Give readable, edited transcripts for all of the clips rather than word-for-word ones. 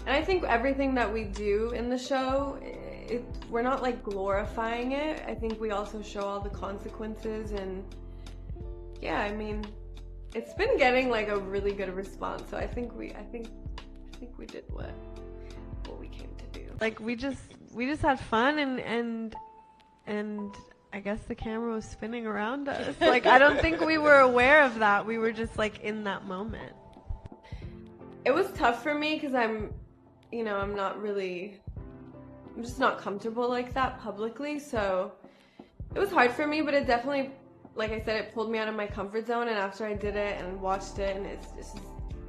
And I think everything that we do in the show, we're not like glorifying it. I think we also show all the consequences, and yeah, I mean, it's been getting like a really good response. So I think we did what we came to do. Like we just had fun, and I guess the camera was spinning around us. Like I don't think we were aware of that. We were just like in that moment. It was tough for me because I'm just not comfortable like that publicly. So it was hard for me, but it definitely, like I said, it pulled me out of my comfort zone. And after I did it and watched it, and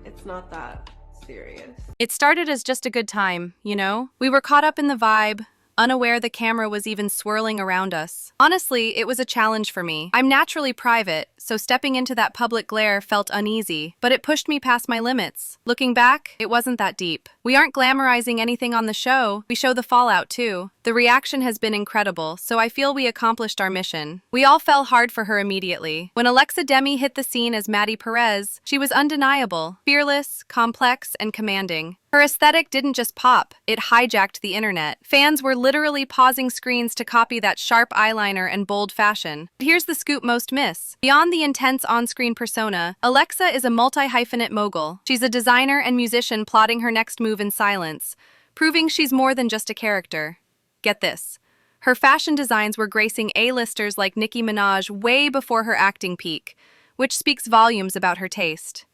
it's not that serious. It started as just a good time, you know? We were caught up in the vibe, unaware the camera was even swirling around us. Honestly, it was a challenge for me. I'm naturally private, so stepping into that public glare felt uneasy, but it pushed me past my limits. Looking back, it wasn't that deep. We aren't glamorizing anything on the show. We show the fallout too. The reaction has been incredible, so I feel we accomplished our mission. We all fell hard for her immediately. When Alexa Demie hit the scene as Maddie Perez, she was undeniable, fearless, complex, and commanding. Her aesthetic didn't just pop, it hijacked the internet. Fans were literally pausing screens to copy that sharp eyeliner and bold fashion. But here's the scoop most miss. Beyond the intense on-screen persona, Alexa is a multi-hyphenate mogul. She's a designer and musician plotting her next move in silence, proving she's more than just a character. Get this. Her fashion designs were gracing A-listers like Nicki Minaj way before her acting peak, which speaks volumes about her taste.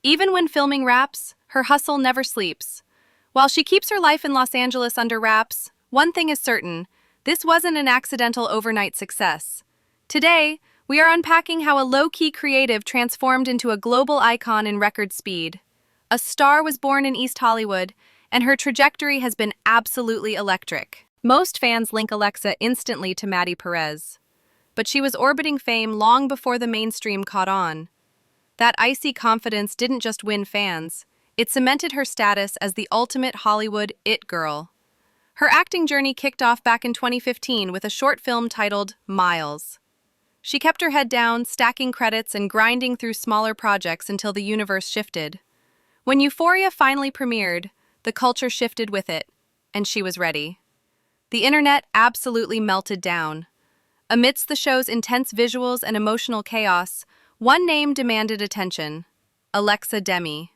Even when filming raps, her hustle never sleeps. While she keeps her life in Los Angeles under wraps, one thing is certain, this wasn't an accidental overnight success. Today, we are unpacking how a low-key creative transformed into a global icon in record speed. A star was born in East Hollywood, and her trajectory has been absolutely electric. Most fans link Alexa instantly to Maddie Perez, but she was orbiting fame long before the mainstream caught on. That icy confidence didn't just win fans, it cemented her status as the ultimate Hollywood it girl. Her acting journey kicked off back in 2015 with a short film titled Miles. She kept her head down, stacking credits and grinding through smaller projects until the universe shifted. When Euphoria finally premiered, the culture shifted with it, and she was ready. The internet absolutely melted down. Amidst the show's intense visuals and emotional chaos, one name demanded attention: Alexa Demie.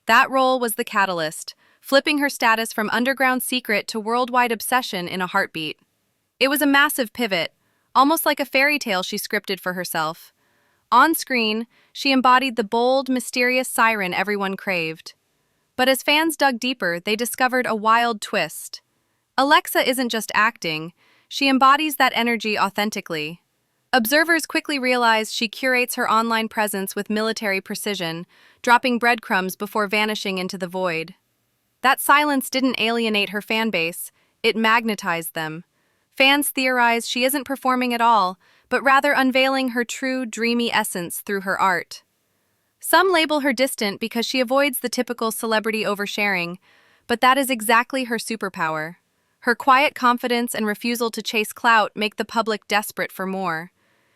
That role was the catalyst, flipping her status from underground secret to worldwide obsession in a heartbeat. It was a massive pivot, almost like a fairy tale she scripted for herself. On screen, she embodied the bold, mysterious siren everyone craved. But as fans dug deeper, they discovered a wild twist. Alexa isn't just acting, she embodies that energy authentically. Observers quickly realize she curates her online presence with military precision, dropping breadcrumbs before vanishing into the void. That silence didn't alienate her fanbase, it magnetized them. Fans theorize she isn't performing at all, but rather unveiling her true, dreamy essence through her art. Some label her distant because she avoids the typical celebrity oversharing, but that is exactly her superpower. Her quiet confidence and refusal to chase clout make the public desperate for more.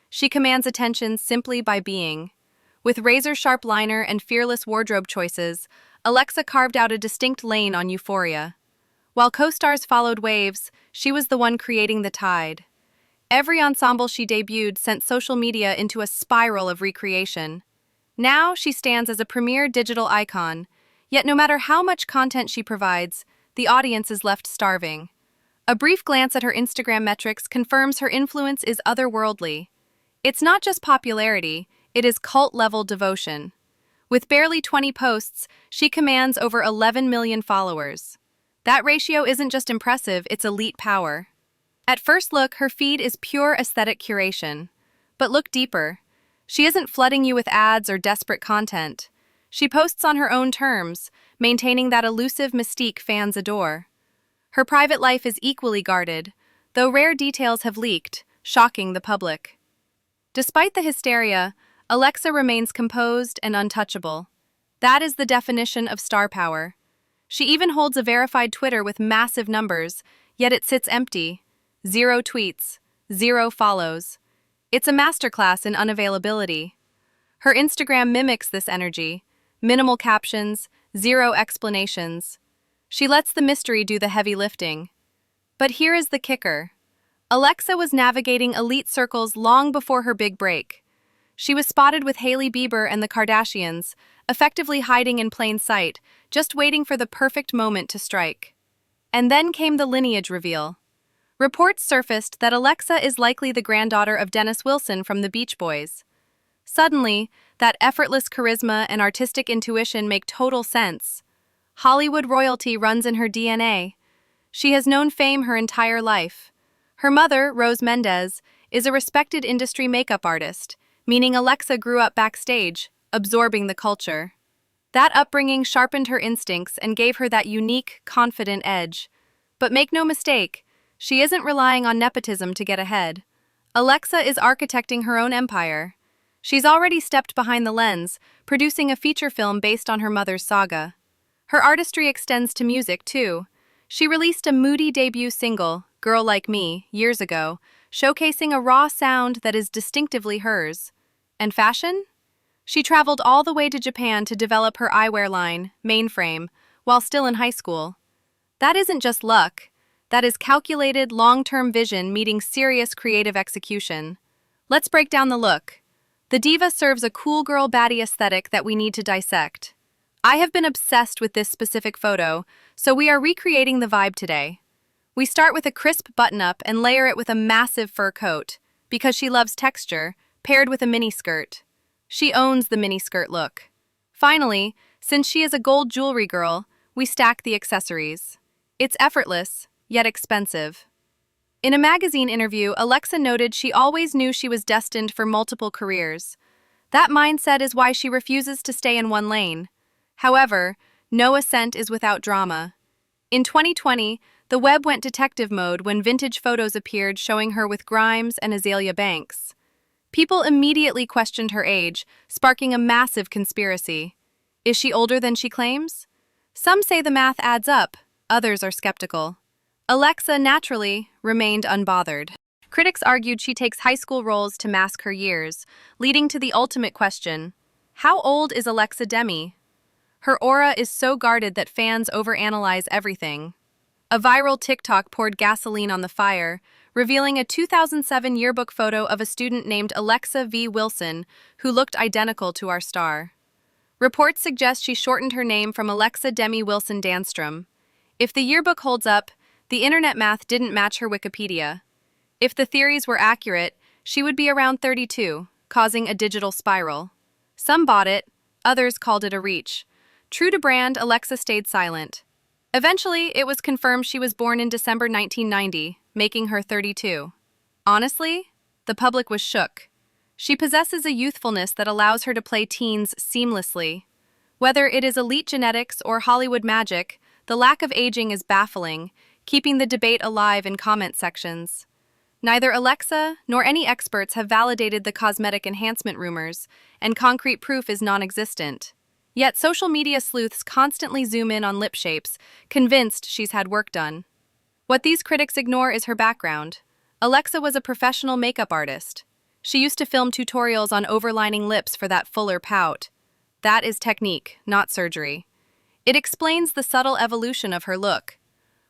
She commands attention simply by being. With razor-sharp liner and fearless wardrobe choices, Alexa carved out a distinct lane on Euphoria. While co-stars followed waves, she was the one creating the tide. Every ensemble she debuted sent social media into a spiral of recreation. Now she stands as a premier digital icon, yet no matter how much content she provides, the audience is left starving. A brief glance at her Instagram metrics confirms her influence is otherworldly. It's not just popularity, it is cult-level devotion. With barely 20 posts, she commands over 11 million followers. That ratio isn't just impressive, it's elite power. At first look, her feed is pure aesthetic curation. But look deeper. She isn't flooding you with ads or desperate content. She posts on her own terms, maintaining that elusive mystique fans adore. Her private life is equally guarded, though rare details have leaked, shocking the public. Despite the hysteria, Alexa remains composed and untouchable. That is the definition of star power. She even holds a verified Twitter with massive numbers, yet it sits empty. 0 tweets, 0 follows. It's a masterclass in unavailability. Her Instagram mimics this energy. Minimal captions, Zero explanations. She lets the mystery do the heavy lifting. But here is the kicker. Alexa was navigating elite circles long before her big break. She was spotted with Hailey Bieber and the Kardashians, effectively hiding in plain sight, just waiting for the perfect moment to strike. And then came the lineage reveal. Reports surfaced that Alexa is likely the granddaughter of Dennis Wilson from the Beach Boys. Suddenly, that effortless charisma and artistic intuition make total sense. Hollywood royalty runs in her DNA. She has known fame her entire life. Her mother, Rose Mendez, is a respected industry makeup artist, meaning Alexa grew up backstage, absorbing the culture. That upbringing sharpened her instincts and gave her that unique, confident edge. But make no mistake, she isn't relying on nepotism to get ahead. Alexa is architecting her own empire. She's already stepped behind the lens, producing a feature film based on her mother's saga. Her artistry extends to music, too. She released a moody debut single, Girl Like Me, years ago, showcasing a raw sound that is distinctively hers. And fashion? She traveled all the way to Japan to develop her eyewear line, Mainframe, while still in high school. That isn't just luck. That is calculated, long-term vision meeting serious creative execution. Let's break down the look. The diva serves a cool girl baddie aesthetic that we need to dissect. I have been obsessed with this specific photo, so we are recreating the vibe today. We start with a crisp button-up and layer it with a massive fur coat, because she loves texture, paired with a miniskirt. She owns the miniskirt look. Finally, since she is a gold jewelry girl, we stack the accessories. It's effortless, yet expensive. In a magazine interview, Alexa noted she always knew she was destined for multiple careers. That mindset is why she refuses to stay in one lane. However, no ascent is without drama. In 2020, the web went detective mode when vintage photos appeared showing her with Grimes and Azalea Banks. People immediately questioned her age, sparking a massive conspiracy. Is she older than she claims? Some say the math adds up, others are skeptical. Alexa, naturally, remained unbothered. Critics argued she takes high school roles to mask her years, leading to the ultimate question: how old is Alexa Demie? Her aura is so guarded that fans overanalyze everything. A viral TikTok poured gasoline on the fire, revealing a 2007 yearbook photo of a student named Alexa V. Wilson, who looked identical to our star. Reports suggest she shortened her name from Alexa Demie Wilson Danstrom. If the yearbook holds up, the internet math didn't match her Wikipedia. If the theories were accurate, she would be around 32, causing a digital spiral. Some bought it, others called it a reach. True to brand, Alexa stayed silent. Eventually, it was confirmed she was born in December 1990, making her 32. Honestly, the public was shook. She possesses a youthfulness that allows her to play teens seamlessly. Whether it is elite genetics or Hollywood magic, the lack of aging is baffling, keeping the debate alive in comment sections. Neither Alexa nor any experts have validated the cosmetic enhancement rumors, and concrete proof is non-existent. Yet social media sleuths constantly zoom in on lip shapes, convinced she's had work done. What these critics ignore is her background. Alexa was a professional makeup artist. She used to film tutorials on overlining lips for that fuller pout. That is technique, not surgery. It explains the subtle evolution of her look.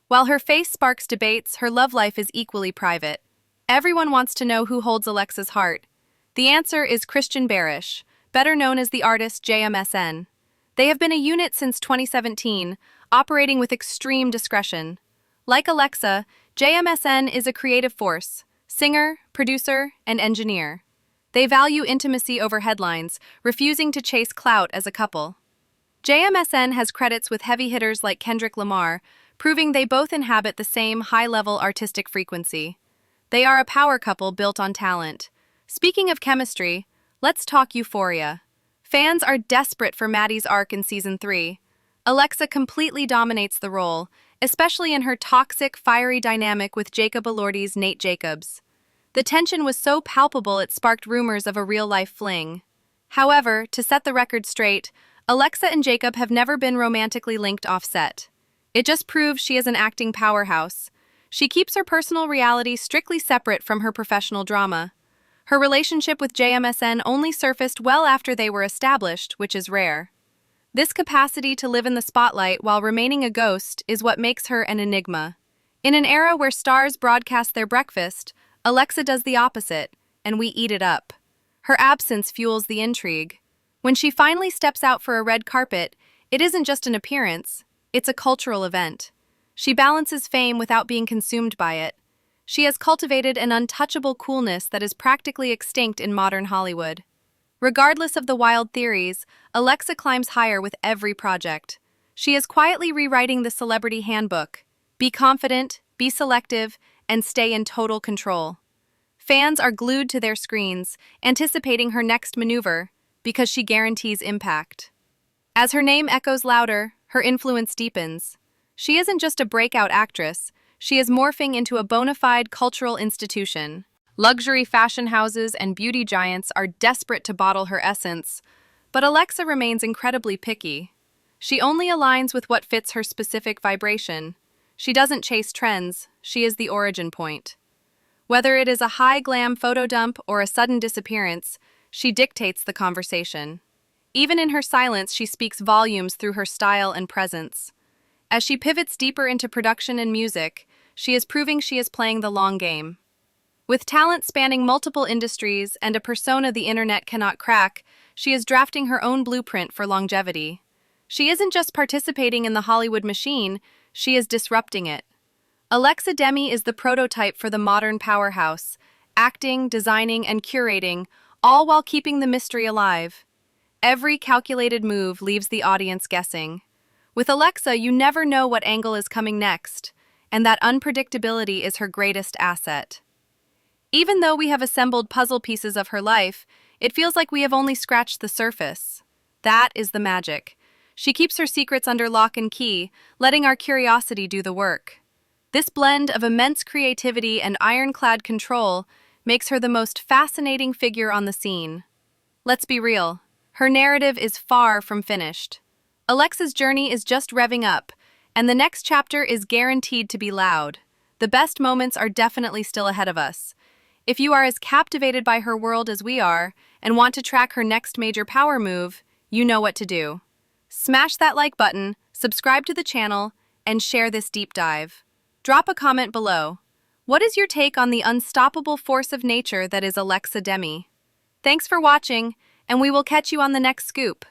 While her face sparks debates, her love life is equally private. Everyone wants to know who holds Alexa's heart. The answer is Christian Barish, better known as the artist JMSN. They have been a unit since 2017, operating with extreme discretion. Like Alexa, JMSN is a creative force, singer, producer, and engineer. They value intimacy over headlines, refusing to chase clout as a couple. JMSN has credits with heavy hitters like Kendrick Lamar, proving they both inhabit the same high-level artistic frequency. They are a power couple built on talent. Speaking of chemistry, let's talk Euphoria. Fans are desperate for Maddie's arc in Season 3. Alexa completely dominates the role, especially in her toxic, fiery dynamic with Jacob Elordi's Nate Jacobs. The tension was so palpable it sparked rumors of a real-life fling. However, to set the record straight, Alexa and Jacob have never been romantically linked off-set. It just proves she is an acting powerhouse. She keeps her personal reality strictly separate from her professional drama. Her relationship with JMSN only surfaced well after they were established, which is rare. This capacity to live in the spotlight while remaining a ghost is what makes her an enigma. In an era where stars broadcast their breakfast, Alexa does the opposite, and we eat it up. Her absence fuels the intrigue. When she finally steps out for a red carpet, it isn't just an appearance, it's a cultural event. She balances fame without being consumed by it. She has cultivated an untouchable coolness that is practically extinct in modern Hollywood. Regardless of the wild theories, Alexa climbs higher with every project. She is quietly rewriting the celebrity handbook. Be confident, be selective, and stay in total control. Fans are glued to their screens, anticipating her next maneuver, because she guarantees impact. As her name echoes louder, her influence deepens. She isn't just a breakout actress, she is morphing into a bona fide cultural institution. Luxury fashion houses and beauty giants are desperate to bottle her essence, but Alexa remains incredibly picky. She only aligns with what fits her specific vibration. She doesn't chase trends, she is the origin point. Whether it is a high-glam photo dump or a sudden disappearance, she dictates the conversation. Even in her silence, she speaks volumes through her style and presence. As she pivots deeper into production and music, she is proving she is playing the long game. With talent spanning multiple industries and a persona the internet cannot crack, she is drafting her own blueprint for longevity. She isn't just participating in the Hollywood machine, she is disrupting it. Alexa Demie is the prototype for the modern powerhouse, acting, designing, and curating, all while keeping the mystery alive. Every calculated move leaves the audience guessing. With Alexa, you never know what angle is coming next, and that unpredictability is her greatest asset. Even though we have assembled puzzle pieces of her life, it feels like we have only scratched the surface. That is the magic. She keeps her secrets under lock and key, letting our curiosity do the work. This blend of immense creativity and ironclad control makes her the most fascinating figure on the scene. Let's be real, her narrative is far from finished. Alexa's journey is just revving up, and the next chapter is guaranteed to be loud. The best moments are definitely still ahead of us. If you are as captivated by her world as we are, and want to track her next major power move, you know what to do. Smash that like button, subscribe to the channel, and share this deep dive. Drop a comment below. What is your take on the unstoppable force of nature that is Alexa Demie? Thanks for watching, and we will catch you on the next scoop.